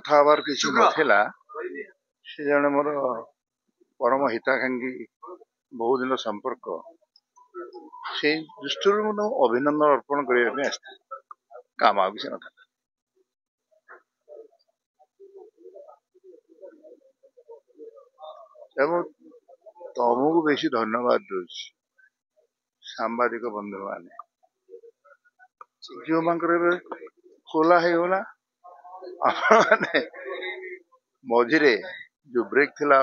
କଥା हबार किसी नथिला से जने मोर परम हिताकांक्षी बहुत दिन संपर्क से दृष्टि मुझे अभिनंदन अर्पण करने काम आ किसी ना तुमको बेसी धन्यवाद दूँ सांबादिक बंधु मैंने जो मानकर खोला है गला माने मझिरे जो ब्रेक थिला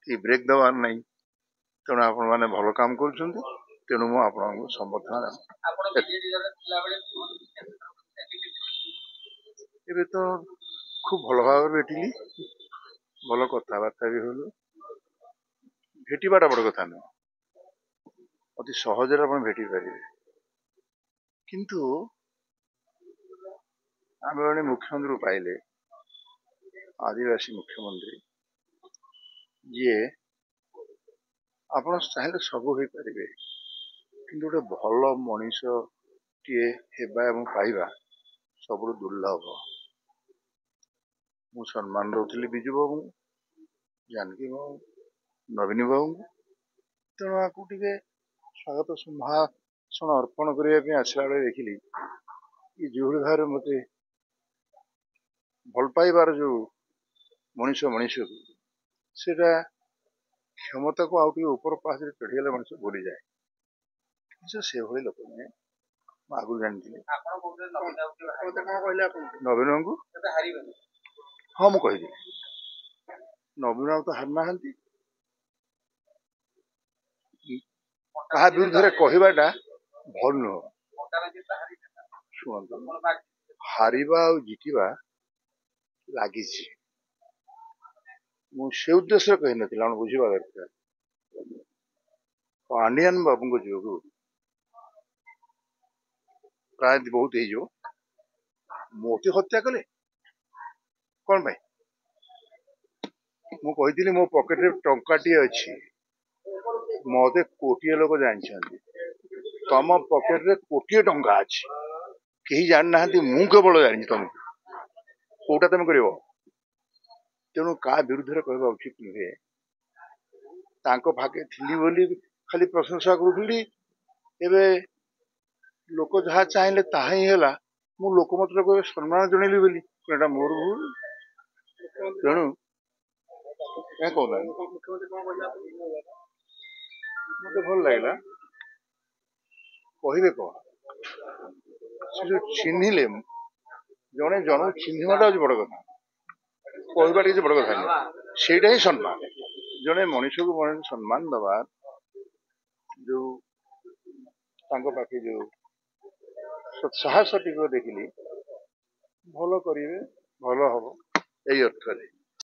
कि ब्रेक दबार नहीं तेणु आपण मैंने भल काम कर तेणु मु आपको संबर्धना एबे तो खूब भल भाव भेटिली भल कथबार्ता भी हल भेटाटा बड़ कथा नुह अति सहज भेटी पारे किंतु आम जड़े मुख्यमंत्री पाइले आदिवासी मुख्यमंत्री जी आपण चाहे सब हो पारे कि गोटे भल मनीष टीए हेबा एवं पाइबा सब दुर्लभ मु सम्मान दौली विजु बाबू जानकी बाबू नवीन बाबू तेणु आपको टे स्वागत संभाषण अर्पण करने आसला बेले देखिली जो भाव मत भल पाइबार जो मनीष मनीष को क्षमता को आउटे ऊपर पास चढ़ीगले मनुष्य भूली जाए से भाई लोक नुहे आगु जानी नवीन को हाँ मुझे नवीन बाबू तो हार ना क्या विरुद्ध कहवाटा भल नुह शुणु हारिबा जितवा लगी से उद्देश्य कही ना बुझा दरकार पांडियान बाबू जो प्राय बहुत हो मोती हत्या कले कौन भाई मुझे मो पकेट टंकाटी अच्छी मत कोटे लोक जानते तुम पकेट रे कोटे टंका अच्छी कहीं जानना मु केवल जानी तुमको कौटा तुम कर तेणु क्या विरुद्ध कहवा उचित नुहे भागे थी खाली प्रशंसा करूली एवं लोक जहाँ चाहिए ताहा ही है मु लोक मत सम्मान जनइली बोली मोर भूल तेणु क्या कहना मत भल लगे कहे कौन से जो चिन्हले जड़े जन चिन्हवाटा हूँ बड़ कथा कहवाटा किसी बड़ कथा नहीं से ही सम्मान जड़े मनीष को मनीष सम्मान दबा जो पाखे जो साहस टी देखिली भल करेंगे भल हम यही अर्थ